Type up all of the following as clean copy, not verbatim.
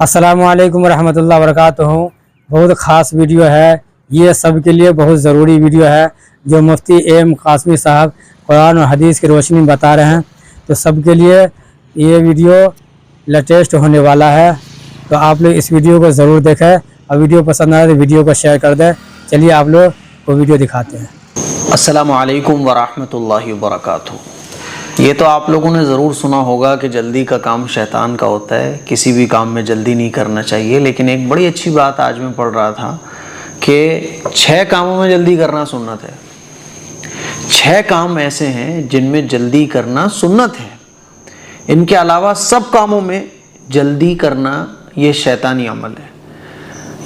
अस्सलामु अलैकुम रहमतुल्लाहि वबरकातुहू। बहुत ख़ास वीडियो है, ये सब के लिए बहुत ज़रूरी वीडियो है जो मुफ्ती एम कासमी साहब कुरान और हदीस की रोशनी में बता रहे हैं। तो सब के लिए ये वीडियो लेटेस्ट होने वाला है, तो आप लोग इस वीडियो को ज़रूर देखें और वीडियो पसंद आए तो वीडियो को शेयर कर दें। चलिए आप लोग को वीडियो दिखाते हैं। अस्सलामु अलैकुम वरहमतुल्लाहि वबरकातुहू। ये तो आप लोगों ने ज़रूर सुना होगा कि जल्दी का काम शैतान का होता है, किसी भी काम में जल्दी नहीं करना चाहिए। लेकिन एक बड़ी अच्छी बात आज मैं पढ़ रहा था कि 6 कामों में जल्दी करना सुन्नत है। 6 काम ऐसे हैं जिनमें जल्दी करना सुन्नत है। इनके अलावा सब कामों में जल्दी करना ये शैतानी अमल है।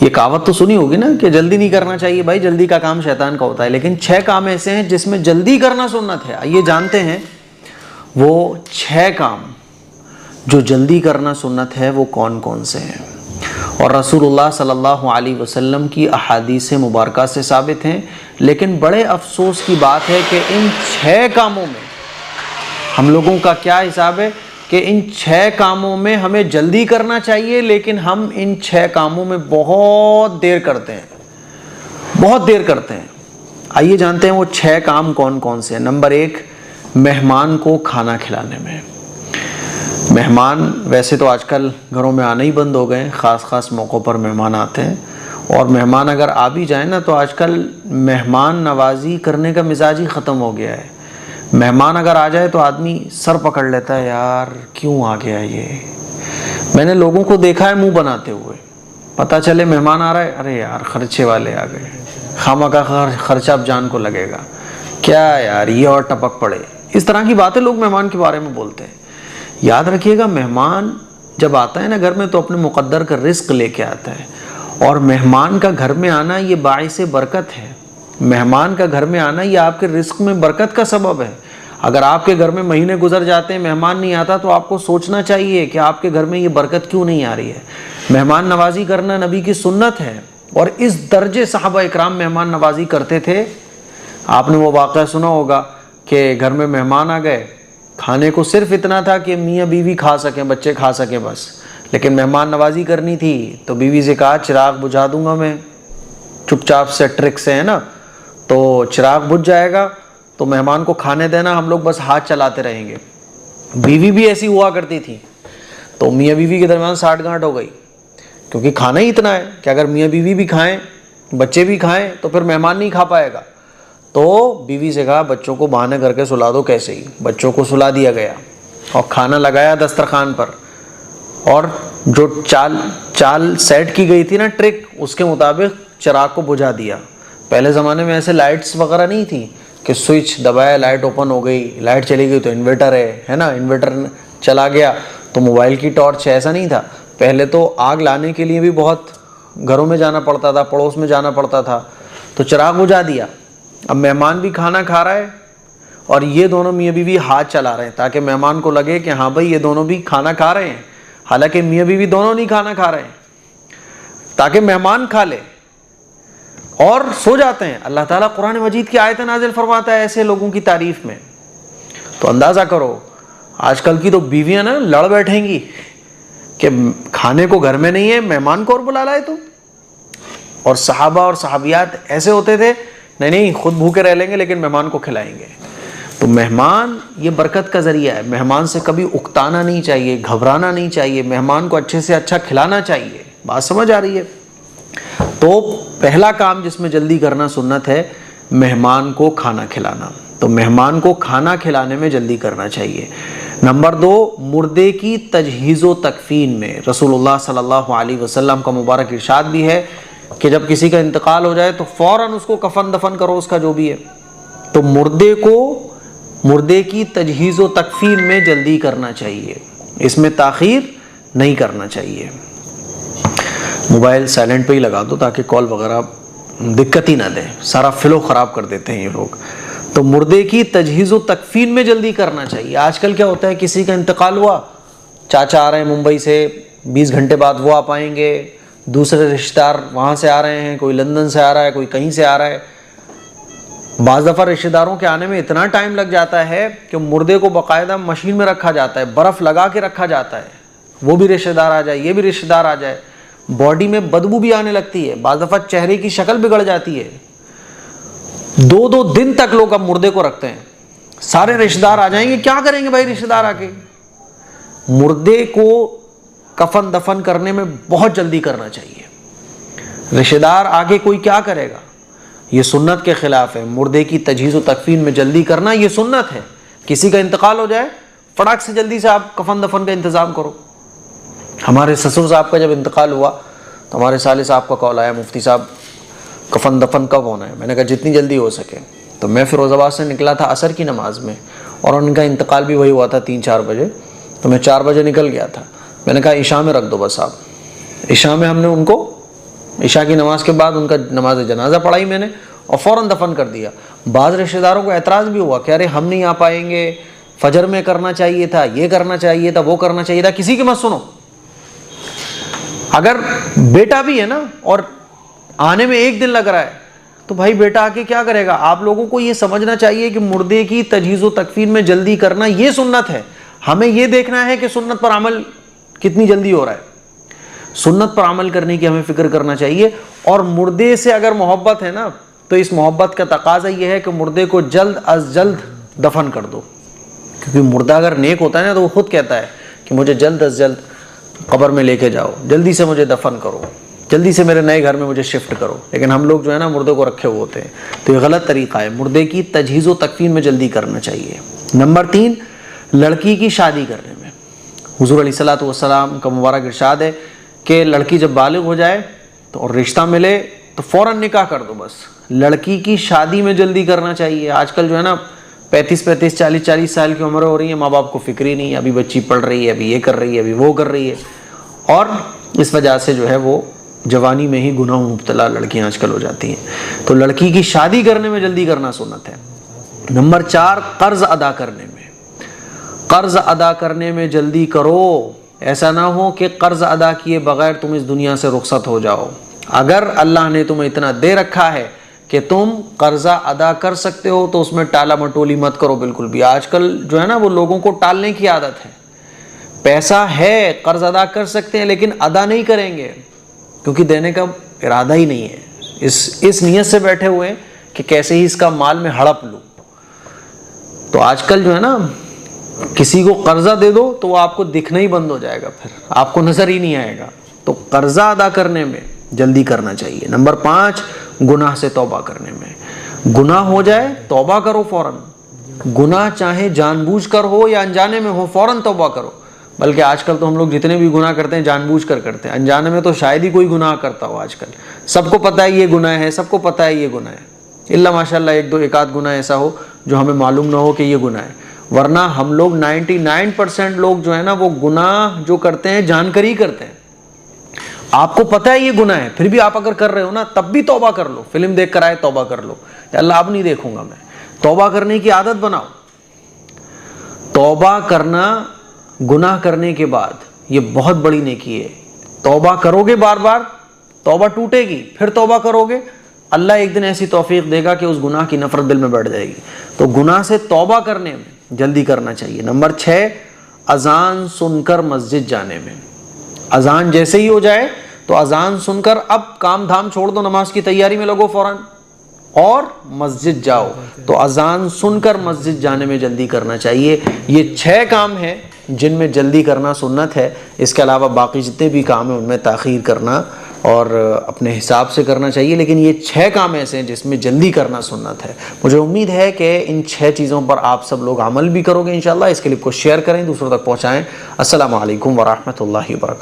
ये कहावत तो सुनी होगी ना कि जल्दी नहीं करना चाहिए भाई, जल्दी का काम शैतान का होता है। लेकिन 6 काम ऐसे हैं जिसमें जल्दी करना सुन्नत है। आइए जानते हैं वो 6 काम जो जल्दी करना सुन्नत है वो कौन कौन से हैं। और रसूलुल्लाह सल्लल्लाहु अलैहि वसल्लम की अहादीस मुबारका से साबित हैं। लेकिन बड़े अफसोस की बात है कि इन 6 कामों में हम लोगों का क्या हिसाब है कि इन 6 कामों में हमें जल्दी करना चाहिए, लेकिन हम इन 6 कामों में बहुत देर करते हैं, बहुत देर करते हैं। आइए जानते हैं वो 6 काम कौन कौन से हैं। नंबर 1, मेहमान को खाना खिलाने में। मेहमान वैसे तो आजकल घरों में आना ही बंद हो गए, ख़ास मौक़ों पर मेहमान आते हैं। और मेहमान अगर आ भी जाए ना तो आजकल मेहमान नवाजी करने का मिजाज ही ख़त्म हो गया है। मेहमान अगर आ जाए तो आदमी सर पकड़ लेता है, यार क्यों आ गया ये। मैंने लोगों को देखा है मुंह बनाते हुए, पता चले मेहमान आ रहा है, अरे यार खर्चे वाले आ गए, खामखा खर्चा अब जान को लगेगा, क्या यार ये और टपक पड़े। इस तरह की बातें लोग मेहमान के बारे में बोलते हैं। याद रखिएगा, मेहमान जब आता है ना घर में तो अपने मुक़द्दर का रिस्क लेके आता है। और मेहमान का घर में आना ये बाइसे बरकत है। मेहमान का घर में आना ये आपके रिस्क में बरकत का सबब है। अगर आपके घर में महीने गुजर जाते हैं मेहमान नहीं आता तो आपको सोचना चाहिए कि आपके घर में ये बरकत क्यों नहीं आ रही है। मेहमान नवाजी करना नबी की सुन्नत है और इस दर्जे सहाबा इकराम मेहमान नवाजी करते थे। आपने वो वाक़या सुना होगा कि घर में मेहमान आ गए, खाने को सिर्फ इतना था कि मियाँ बीवी खा सकें, बच्चे खा सकें बस। लेकिन मेहमान नवाजी करनी थी तो बीवी से कहा चिराग बुझा दूंगा मैं, चुपचाप से ट्रिक से, है ना। तो चिराग बुझ जाएगा तो मेहमान को खाने देना, हम लोग बस हाथ चलाते रहेंगे। बीवी भी ऐसी हुआ करती थी। तो मियाँ बीवी के दरमियान साठ गांठ हो गई, क्योंकि खाना ही इतना है कि अगर मियाँ बीवी भी खाएं बच्चे भी खाएं तो फिर मेहमान नहीं खा पाएगा। तो बीवी से कहा बच्चों को बहाने करके सुला दो कैसे ही। बच्चों को सुला दिया गया और खाना लगाया दस्तरखान पर। और जो चाल सेट की गई थी ना, ट्रिक, उसके मुताबिक चिराग को बुझा दिया। पहले ज़माने में ऐसे लाइट्स वगैरह नहीं थी कि स्विच दबाया लाइट ओपन हो गई, लाइट चली गई तो इन्वर्टर है ना, इन्वर्टर चला गया तो मोबाइल की टॉर्च है, ऐसा नहीं था। पहले तो आग लाने के लिए भी बहुत घरों में जाना पड़ता था, पड़ोस में जाना पड़ता था। तो चिराग बुझा दिया। अब मेहमान भी खाना खा रहा है और ये दोनों मियाँ बीवी हाथ चला रहे हैं ताकि मेहमान को लगे कि हाँ भाई ये दोनों भी खाना खा रहे हैं। हालांकि मियाँ बीवी दोनों नहीं खाना खा रहे हैं, ताकि मेहमान खा ले और सो जाते हैं। अल्लाह ताला कुरान मजीद की आयत नाजिल फरमाता है ऐसे लोगों की तारीफ में। तो अंदाज़ा करो आजकल की तो बीवियाँ ना लड़ बैठेंगी कि खाने को घर में नहीं है, मेहमान को और बुला लाए तो। और सहाबा और सहाबियात ऐसे होते थे, नहीं खुद भूखे रह लेंगे लेकिन मेहमान को खिलाएंगे। तो मेहमान ये बरकत का ज़रिया है। मेहमान से कभी उकताना नहीं चाहिए, घबराना नहीं चाहिए, मेहमान को अच्छे से अच्छा खिलाना चाहिए। बात समझ आ रही है। तो पहला काम जिसमें जल्दी करना सुन्नत है, मेहमान को खाना खिलाना। तो मेहमान को खाना खिलाने में जल्दी करना चाहिए। नंबर 2, मुर्दे की तजहीज़ो तकफीन में रसूलुल्लाह सल्लल्लाहु अलैहि वसल्लम का मुबारक इरशाद भी है कि जब किसी का इंतकाल हो जाए तो फ़ौरन उसको कफन दफन करो, उसका जो भी है। तो मुर्दे की तजहीज़ व तकफीन में जल्दी करना चाहिए, इसमें ताख़ीर नहीं करना चाहिए। मोबाइल साइलेंट पे ही लगा दो ताकि कॉल वगैरह दिक्कत ही ना दें, सारा फ़्लो ख़राब कर देते हैं ये लोग। तो मुर्दे की तजहीज़ व तकफीन में जल्दी करना चाहिए। आजकल क्या होता है, किसी का इंतकाल हुआ, चाचा आ रहे हैं मुंबई से, 20 घंटे बाद वो आ पाएंगे, दूसरे रिश्तेदार वहाँ से आ रहे हैं, कोई लंदन से आ रहा है, कोई कहीं से आ रहा है। बाज़ दफ़ा रिश्तेदारों के आने में इतना टाइम लग जाता है कि मुर्दे को बाकायदा मशीन में रखा जाता है, बर्फ़ लगा के रखा जाता है وہ بھی رشتہ دار آ جائے, یہ بھی رشتہ دار آ جائے, باڈی میں بدبو بھی آنے لگتی ہے, بعض دفعہ چہرے کی شکل بگڑ جاتی ہے. 2 دن تک لوگ اب مردے کو رکھتے ہیں, سارے رشتہ دار آ جائیں گے, کیا کریں گے بھائی رشتہ دار آ کے؟ مردے کو کفن دفن کرنے میں بہت جلدی کرنا چاہیے. رشتہ دار آگے کوئی کیا کرے گا؟ یہ سنت کے خلاف ہے. مردے کی تجہیز و تکفین میں جلدی کرنا یہ سنت ہے. کسی کا انتقال ہو جائے, فٹاک سے جلدی سے آپ کفن دفن کا انتظام کرو. ہمارے سسر صاحب کا جب انتقال ہوا تو ہمارے سالے صاحب کا کال آیا, مفتی صاحب کفن دفن کب ہونا ہے؟ میں نے کہا جتنی جلدی ہو سکے. تو میں فیروز آباد سے نکلا تھا عصر کی نماز میں, اور ان کا انتقال بھی وہی ہوا تھا 3-4 بجے. تو میں 4 بجے نکل گیا تھا. میں نے کہا عشاء میں رکھ دو بس آپ. عشاء میں ہم نے ان کو, عشاء کی نماز کے بعد ان کا نماز جنازہ پڑھائی میں نے, اور فوراً دفن کر دیا. بعض رشتہ داروں کو اعتراض بھی ہوا کہ ارے ہم نہیں آ پائیں گے, فجر میں کرنا چاہیے تھا, یہ کرنا چاہیے تھا, وہ کرنا چاہیے تھا. کسی کی مت سنو. اگر بیٹا بھی ہے نا اور آنے میں 1 دن لگ رہا ہے تو بھائی بیٹا آ کے کیا کرے گا؟ آپ لوگوں کو یہ سمجھنا چاہیے کہ مردے کی تجہیز و تکفین میں جلدی کرنا یہ سنت ہے. ہمیں یہ دیکھنا ہے کہ سنت پر عمل کتنی جلدی ہو رہا ہے. سنت پر عمل کرنے کی ہمیں فکر کرنا چاہیے. اور مردے سے اگر محبت ہے نا تو اس محبت کا تقاضا یہ ہے کہ مردے کو جلد از جلد دفن کر دو. کیونکہ مردہ اگر نیک ہوتا ہے نا تو وہ خود کہتا ہے کہ مجھے جلد از جلد قبر میں لے کے جاؤ, جلدی سے مجھے دفن کرو, جلدی سے میرے نئے گھر میں مجھے شفٹ کرو. لیکن ہم لوگ جو ہے نا مردے کو رکھے ہوئے ہوتے ہیں. تو یہ غلط طریقہ ہے. مردے کی تجہیز و تکفین میں جلدی کرنا چاہیے. نمبر 3, لڑکی کی شادی کرنے میں. حضور علیہ الصلوۃ والسلام کا مبارک ارشاد ہے کہ لڑکی جب بالغ ہو جائے تو اور رشتہ ملے تو فوراً نکاح کر دو. بس لڑکی کی شادی میں جلدی کرنا چاہیے. آج کل جو ہے نا 35 40 سال کی عمر ہو رہی ہے, ماں باپ کو فکر ہی نہیں ہے, ابھی بچی پڑھ رہی ہے, ابھی یہ کر رہی ہے, ابھی وہ کر رہی ہے, اور اس وجہ سے جو ہے وہ جوانی میں ہی گناہوں مبتلا لڑکیاں آج کل ہو جاتی ہیں. تو لڑکی کی شادی کرنے میں جلدی کرنا سنت ہے. نمبر 4, قرض ادا کرنے میں. قرض ادا کرنے میں جلدی کرو. ایسا نہ ہو کہ قرض ادا کیے بغیر تم اس دنیا سے رخصت ہو جاؤ. اگر اللہ نے تمہیں اتنا دے رکھا ہے کہ تم قرضہ ادا کر سکتے ہو تو اس میں ٹالا مٹولی مت کرو بالکل بھی. آج کل جو ہے نا وہ لوگوں کو ٹالنے کی عادت ہے. پیسہ ہے, قرض ادا کر سکتے ہیں, لیکن ادا نہیں کریں گے کیونکہ دینے کا ارادہ ہی نہیں ہے. اس نیت سے بیٹھے ہوئے ہیں کہ کیسے ہی اس کا مال میں ہڑپ لوں. تو آج کل جو ہے نا کسی کو قرضہ دے دو تو وہ آپ کو دکھنا ہی بند ہو جائے گا, پھر آپ کو نظر ہی نہیں آئے گا. تو قرضہ ادا کرنے میں جلدی کرنا چاہیے. نمبر 5, گناہ سے توبہ کرنے میں. گناہ ہو جائے توبہ کرو فوراً. گناہ چاہے جان بوجھ کر ہو یا انجانے میں ہو, فوراً توبہ کرو. بلکہ آج کل تو ہم لوگ جتنے بھی گناہ کرتے ہیں جان بوجھ کر کرتے ہیں. انجانے میں تو شاید ہی کوئی گناہ کرتا ہو. آج کل سب کو پتہ ہے یہ گناہ ہے, سب کو پتہ ہے یہ گناہ ہے, الا ماشاء اللہ ایک آدھ گناہ ایسا ہو جو ہمیں معلوم نہ ہو کہ یہ گناہ ہے. ورنہ ہم لوگ 99% لوگ جو ہے نا وہ گناہ جو کرتے ہیں جان کر ہی کرتے ہیں. آپ کو پتہ ہے یہ گناہ ہے, پھر بھی آپ اگر کر رہے ہو نا تب بھی توبہ کر لو. فلم دیکھ کر آئے توبہ کر لو, یا اللہ اب نہیں دیکھوں گا میں. توبہ کرنے کی عادت بناؤ. توبہ کرنا گناہ کرنے کے بعد یہ بہت بڑی نیکی ہے. توبہ کرو گے بار بار, توبہ ٹوٹے گی, پھر توبہ کرو گے, اللہ ایک دن ایسی توفیق دے گا کہ اس گناہ کی نفرت دل میں بیٹھ جائے گی. تو گناہ سے توبہ کرنے میں جلدی کرنا چاہیے. نمبر 6, اذان سن کر مسجد جانے میں. اذان جیسے ہی ہو جائے تو اذان سن کر اب کام دھام چھوڑ دو, نماز کی تیاری میں لگو فوراً اور مسجد جاؤ. تو اذان سن کر مسجد جانے میں جلدی کرنا چاہیے. یہ 6 کام ہیں جن میں جلدی کرنا سنت ہے. اس کے علاوہ باقی جتنے بھی کام ہیں ان میں تاخیر کرنا اور اپنے حساب سے کرنا چاہیے, لیکن یہ 6 کام ایسے ہیں جس میں جلدی کرنا سنت ہے. مجھے امید ہے کہ ان 6 چیزوں پر آپ سب لوگ عمل بھی کرو گے انشاءاللہ. اس کلپ کو شیئر کریں, دوسروں تک پہنچائیں. السلام علیکم ورحمۃ اللہ وبرکاتہ.